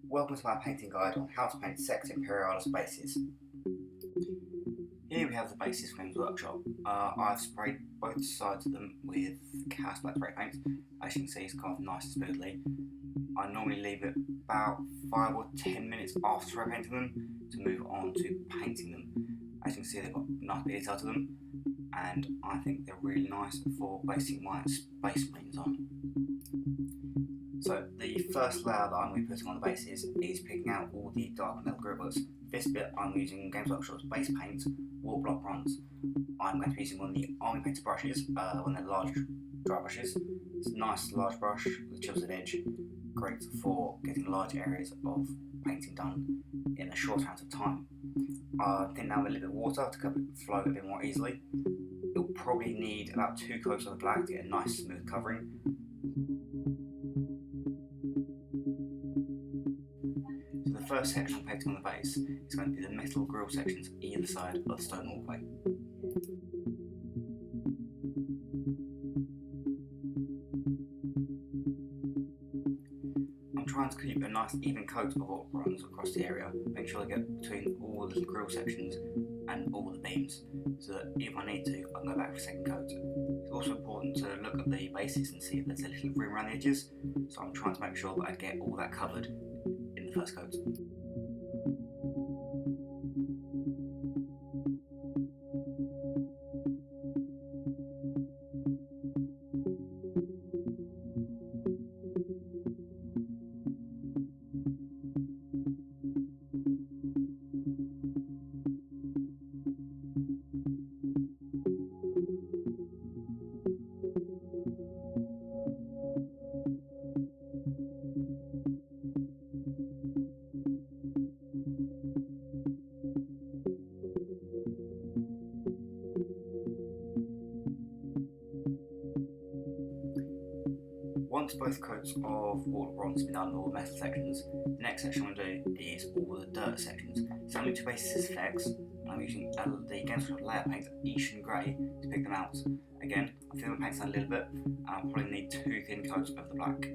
Welcome to my painting guide on how to paint Sector Imperialis bases. Here we have the bases from Games Workshop. I've sprayed both sides of them with Chaos Black spray paint. As you can see, it's carved nice and smoothly. I normally leave it about 5 or 10 minutes after spray painting them to move on to painting them. As you can see, they've got nice detail to them, and I think they're really nice for basing my Space Marines on. So the first layer that I'm going to be putting on the bases is picking out all the dark metal gribblers. This bit I'm using Games Workshop's base paint, Warplock Bronze. I'm going to be using one of the army painted brushes, one of their large dry brushes. It's a nice large brush with chiseled edge, great for getting large areas of painting done in a short amount of time. I think now with a little bit of water to cover it flow a bit more easily. You'll probably need about 2 coats of the black to get a nice smooth covering. The first section I'm painting on the base is going to be the metal grille sections either side of the stone walkway. I'm trying to keep a nice even coat of Warplock Bronze across the area, make sure I get between all the grille sections and all the beams, so that if I need to, I can go back for a second coat. It's also important to look at the bases and see if there's a little room around the edges, so I'm trying to make sure that I get all that covered in the first coat. Once both coats of Warplock Bronze have been done on all the metal sections, the next section I'm going to do is all the dirt sections. So I'm going to bases effects, and I'm using the Games Workshop layer paint Eshin Grey to pick them out. Again, I think my paint's down a little bit, and I'll probably need 2 thin coats of the black.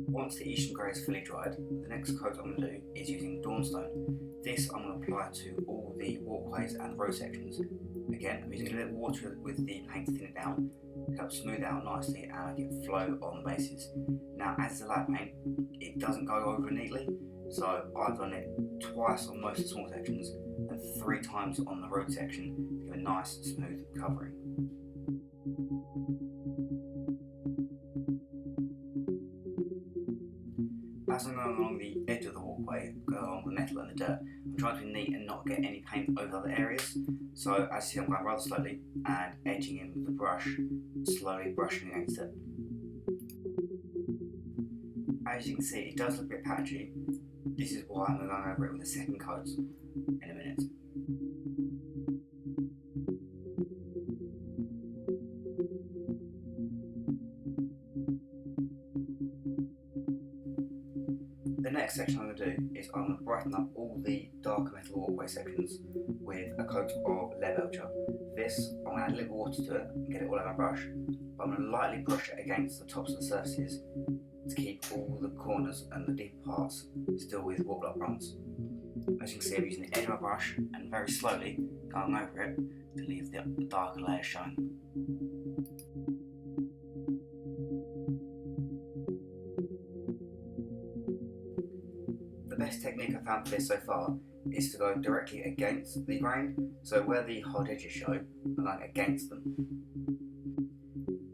Once the Eshin Grey is fully dried, the next coat I'm going to do is using Dawnstone. This I'm going to apply to all the walkways and road sections. Again, I'm using a little water with the paint to thin it down, to help smooth it out nicely and make it flow on the bases. Now, as it's a layer paint, it doesn't go over neatly, so I've done it twice on most of the small sections and 3 times on the road section to give a nice smooth covering. As I'm going along the edge of the walkway, going along the metal and the dirt, I'm trying to be neat and not get any paint over other areas. So as you see, I'm going rather slowly and edging in with the brush, slowly brushing against it. As you can see, it does look a bit patchy. This is why I'm going over it with a second coat in a minute. The next section I'm going to do is I'm going to brighten up all the darker metal walkway sections with a coat of Leadbelcher. This, I'm going to add a little water to it and get it all over my brush, but I'm going to lightly brush it against the tops of the surfaces to keep all the corners and the deep parts still with Warplock Bronze. As you can see, I'm using the edge of my brush and very slowly going over it to leave the darker layers showing. The best technique I've found for this so far is to go directly against the grain, so where the hard edges show, I'm going against them.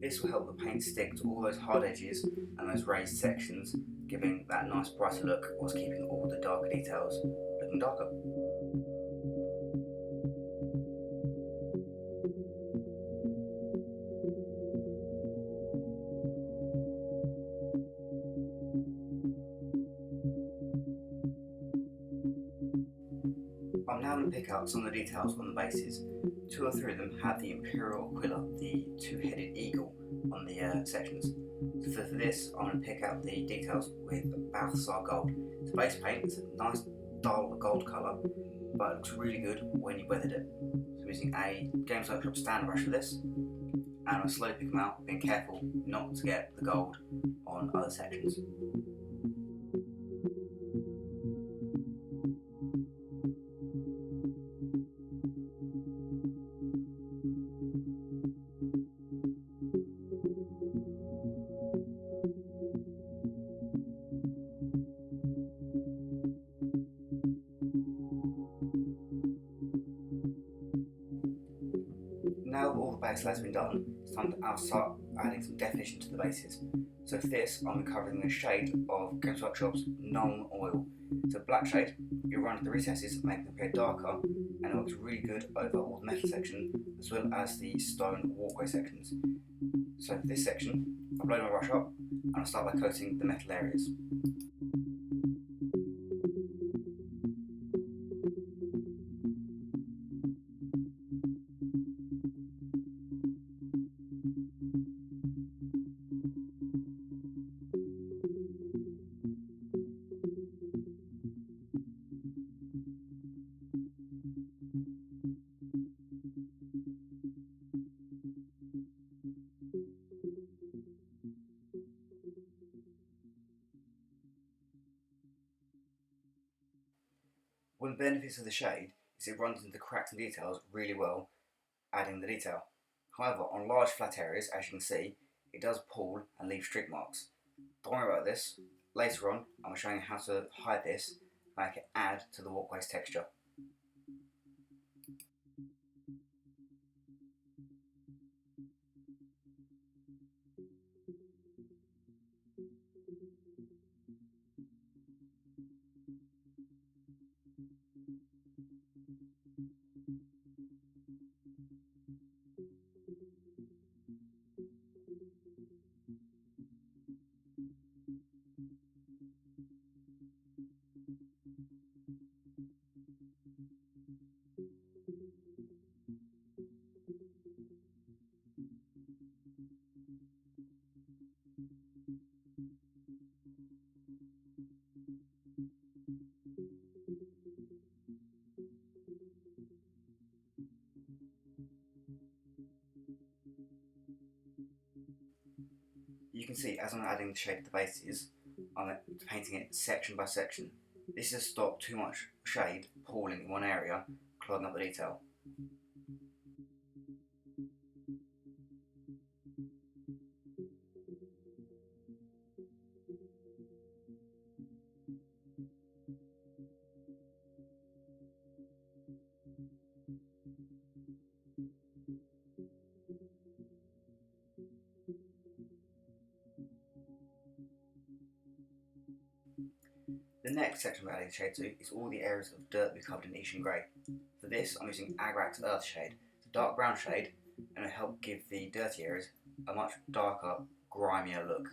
This will help the paint stick to all those hard edges and those raised sections, giving that nice brighter look whilst keeping all the darker details looking darker. I'm now going to pick out some of the details on the bases. 2 or 3 of them have the Imperial Aquila, the 2-headed eagle, on the sections. So for this, I'm going to pick out the details with Balthasar Gold. It's base paint, it's a nice dull gold colour, but it looks really good when you weathered it. So I'm using a Games Workshop standard brush for this, and I'm slowly picking them out, being careful not to get the gold on other sections. Now all the base layers have been done, it's time to start adding some definition to the bases. So for this, I'm covering the shade of Games Workshop's Nuln Oil. So black shade, you run the recesses, making them appear darker, and it looks really good over all the metal section, as well as the stone walkway sections. So for this section, I'll blow my brush up, and I'll start by coating the metal areas. One of the benefits of the shade is it runs into the cracks and details really well, adding the detail. However, on large flat areas, as you can see, it does pull and leave streak marks. Don't worry about this. Later on, I'm showing you how to hide this and make it add to the walkway's texture. You can see as I'm adding the shade to the bases, I'm painting it section by section. This is to stop too much shade pooling in one area, clogging up the detail. The next section I'm adding shade to is all the areas of dirt we covered in Eshin Grey. For this, I'm using Agrax Earthshade. It's a dark brown shade, and it'll help give the dirty areas a much darker, grimier look.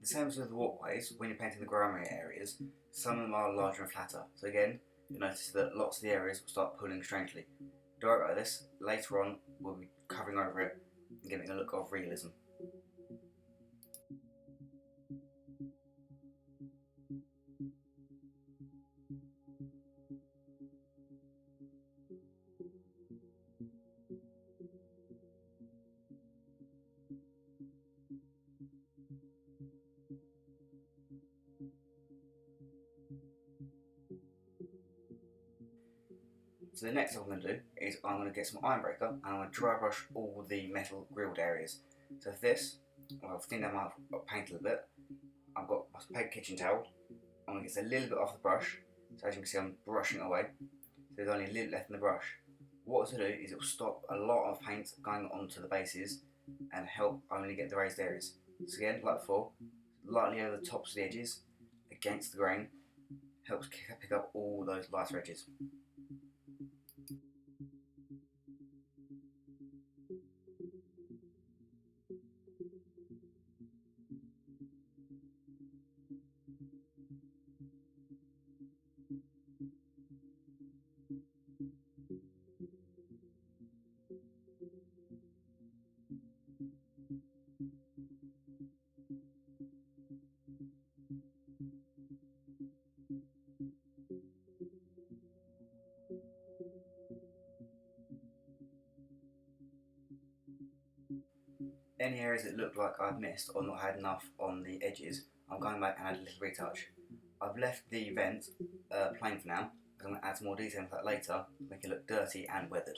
The same as with the walkways, when you're painting the grimier areas, some of them are larger and flatter. So again, you'll notice that lots of the areas will start pulling strangely. Don't worry about this, later on we'll be covering over it and giving a look of realism. So the next thing I'm going to do is I'm going to get some Ironbreaker and I'm going to dry brush all the metal grilled areas. So for this, I've thinned down my paint a little bit. I've got my paper kitchen towel. I'm going to get a little bit off the brush. So as you can see, I'm brushing it away. So there's only a little left in the brush. What it'll do is it will stop a lot of paint going onto the bases and help only get the raised areas. So again, like before, lightly over the tops of the edges against the grain helps pick up all those lighter edges. Any areas that look like I've missed or not had enough on the edges, I'm going back and add a little retouch. I've left the vent plain for now, because I'm going to add some more detail into that later, to make it look dirty and weathered.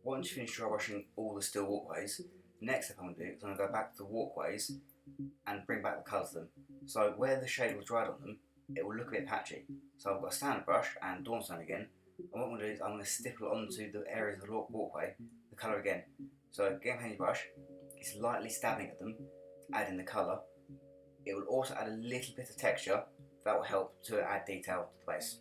Once you finish dry brushing all the steel walkways, the next step I'm going to do is I'm going to go back to the walkways and bring back the colour to them. So where the shade was dried on them, it will look a bit patchy. So I've got a standard brush and Dawnstone again, and what I'm going to do is I'm going to stipple onto the areas of the walkway the colour again. So getting a painting brush, it's lightly stabbing at them to add in the colour. It will also add a little bit of texture that will help to add detail to the base.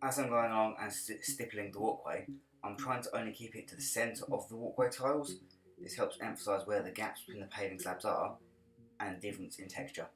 As I'm going along and stippling the walkway, I'm trying to only keep it to the centre of the walkway tiles. This helps emphasise where the gaps between the paving slabs are and the difference in texture.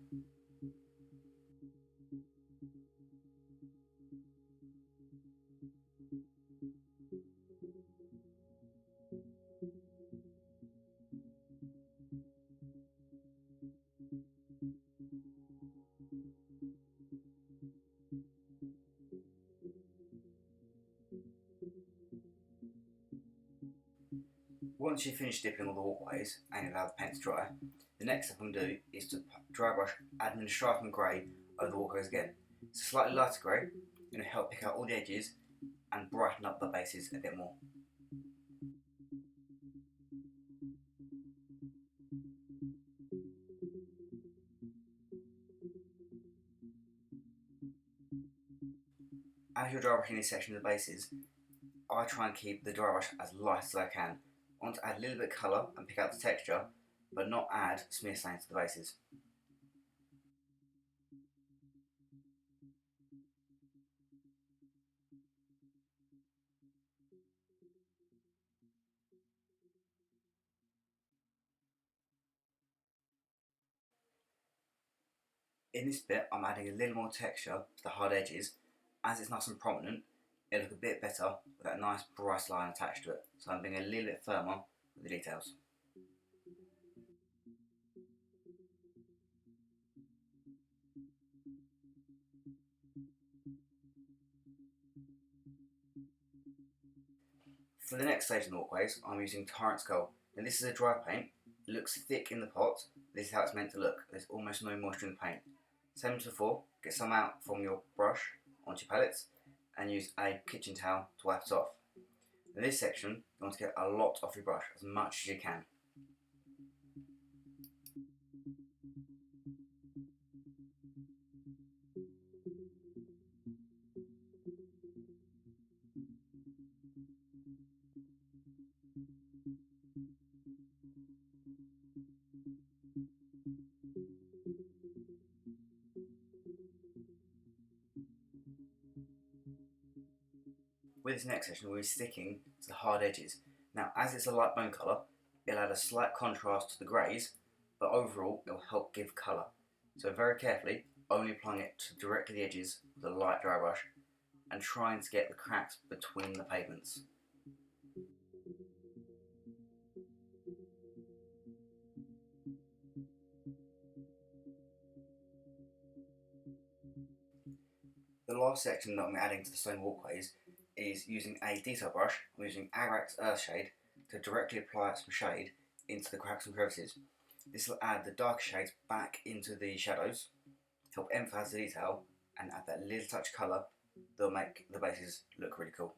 Once you've finished dipping all the walkways and you've allowed the paint to dry, the next step I'm going to do is to dry brush Administratum Grey over the walkways again. It's a slightly lighter grey, going to help pick out all the edges and brighten up the bases a bit more. As you're dry brushing this section of the bases, I try and keep the dry brush as light as I can. I want to add a little bit of colour and pick out the texture, but not add smear stains to the bases. In this bit, I'm adding a little more texture to the hard edges. As it's nice and prominent, it'll look a bit better with that nice bright line attached to it. So I'm being a little bit firmer with the details. For the next stage in the walkways, I'm using Tyrant Skull. Now this is a dry paint. It looks thick in the pot. This is how it's meant to look. There's almost no moisture in the paint. Same as before, get some out from your brush onto your palettes and use a kitchen towel to wipe it off. In this section, you want to get a lot off your brush, as much as you can. With this next section, we'll be sticking to the hard edges. Now, as it's a light bone colour, it'll add a slight contrast to the greys, but overall, it'll help give colour. So very carefully, only applying it to directly the edges with a light dry brush, and trying to get the cracks between the pavements. The last section that I'm adding to the stone walkways is using a detail brush. I'm using Agrax Earthshade to directly apply some shade into the cracks and crevices. This will add the darker shades back into the shadows, help emphasise the detail, and add that little touch of colour that will make the bases look really cool.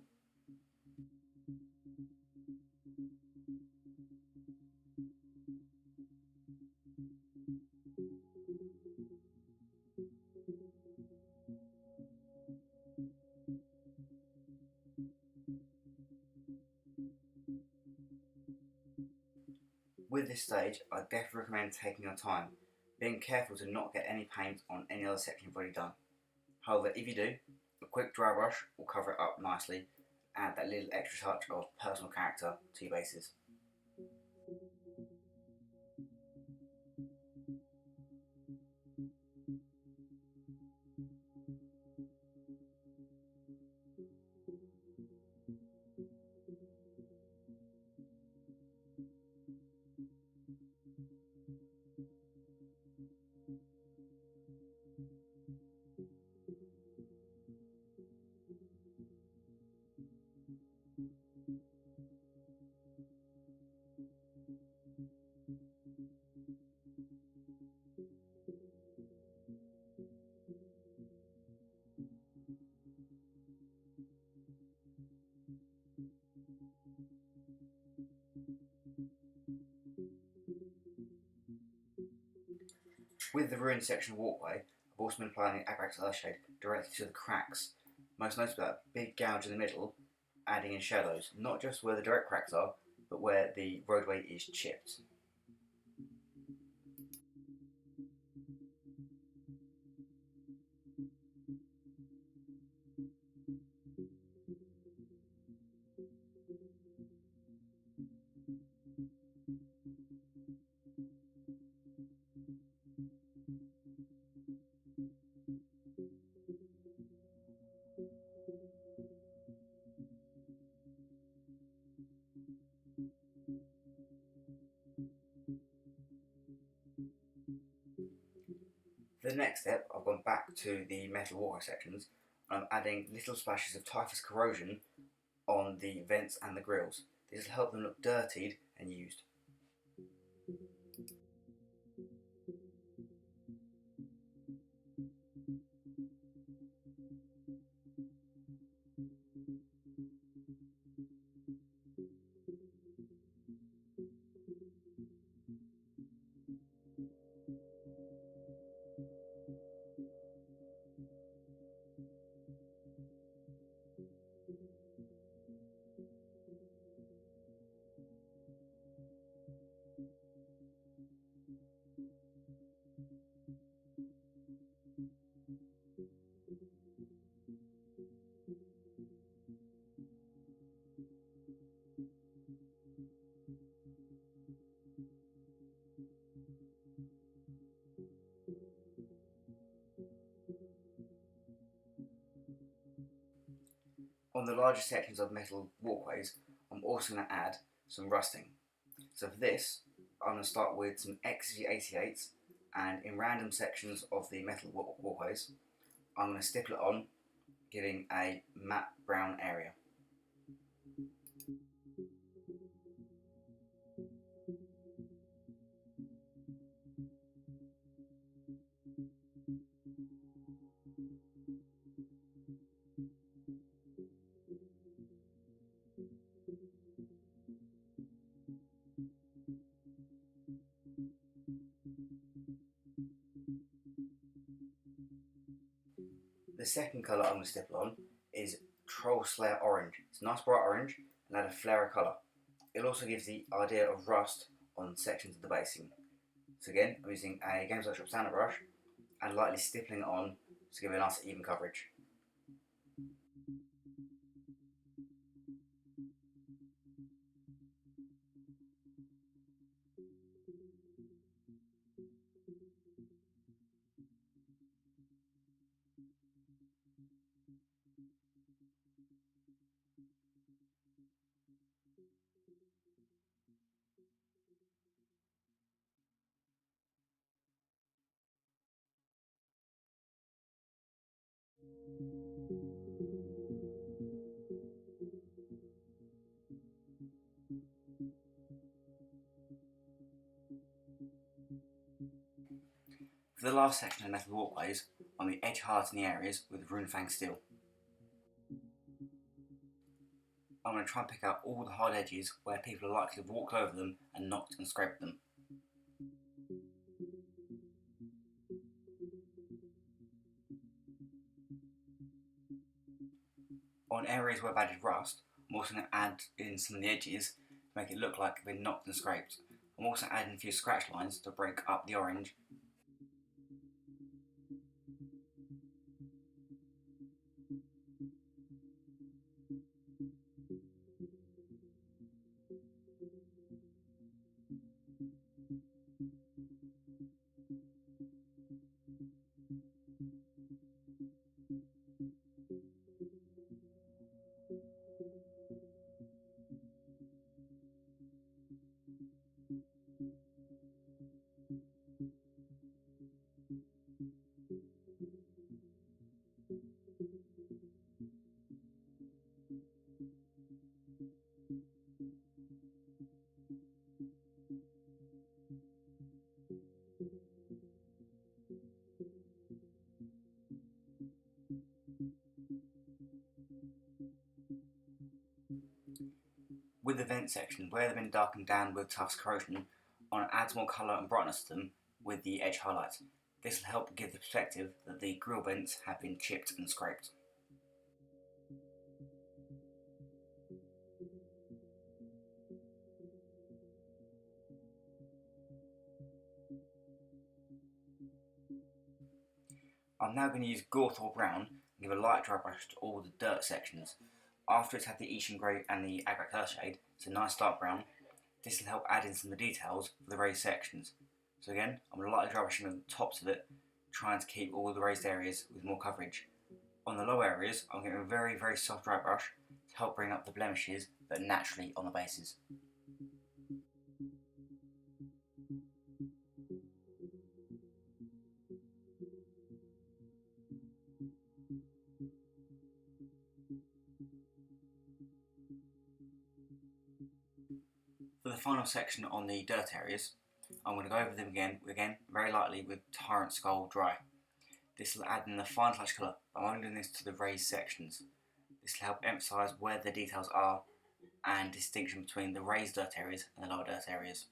With this stage, I definitely recommend taking your time, being careful to not get any paint on any other section you've already done. However, if you do, a quick dry brush will cover it up nicely add that little extra touch of personal character to your bases. With the ruined section of walkway, I've also been applying the Agrax Earthshade directly to the cracks, most notably that big gouge in the middle, adding in shadows, not just where the direct cracks are, but where the roadway is chipped. For the next step, I've gone back to the metal walkway sections and I'm adding little splashes of Typhus Corrosion on the vents and the grills. This will help them look dirtied and used. On the larger sections of metal walkways, I'm also going to add some rusting. So for this, I'm going to start with some XG88s, and in random sections of the metal walkways, I'm going to stipple it on, giving a matte brown area. The second colour I'm going to stipple on is Troll Slayer Orange. It's a nice bright orange and add a flare of colour. It also gives the idea of rust on sections of the basing. So again, I'm using a Games Workshop sander brush and lightly stippling it on to give it a nice even coverage. For the last section of metal walkways, I'm going to edge harden the areas with Runefang Steel. I'm going to try and pick out all the hard edges where people are likely to have walked over them and knocked and scraped them. On areas where I've added rust, I'm also going to add in some of the edges to make it look like they've been knocked and scraped. I'm also adding a few scratch lines to break up the orange. With the vent section, where they've been darkened down with Typhus Corrosion, I want to add more colour and brightness to them with the edge highlights. This will help give the perspective that the grill vents have been chipped and scraped. I'm now going to use Gothor Brown and give a light dry brush to all the dirt sections. After it's had the Eshin Grey and the Agrax Earthshade, it's a nice dark brown. This will help add in some of the details for the raised sections. So again, I'm going to lightly dry brushing the tops of it, trying to keep all the raised areas with more coverage. On the low areas, I'm getting a very, very soft dry brush to help bring up the blemishes that are naturally on the bases. For the final section on the dirt areas, I'm going to go over them again very lightly with Tyrant Skull dry. This will add in the fine touch colour, but I'm only doing this to the raised sections. This will help emphasise where the details are and distinction between the raised dirt areas and the lower dirt areas.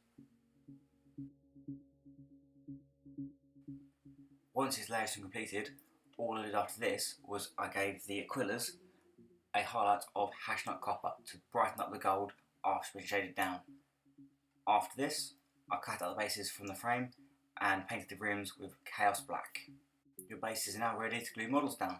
Once this layer has been completed, all I did after this was I gave the Aquillas a highlight of Hashut Copper to brighten up the gold after it's been shaded down. After this, I cut out the bases from the frame and painted the rims with Chaos Black. Your bases are now ready to glue models down.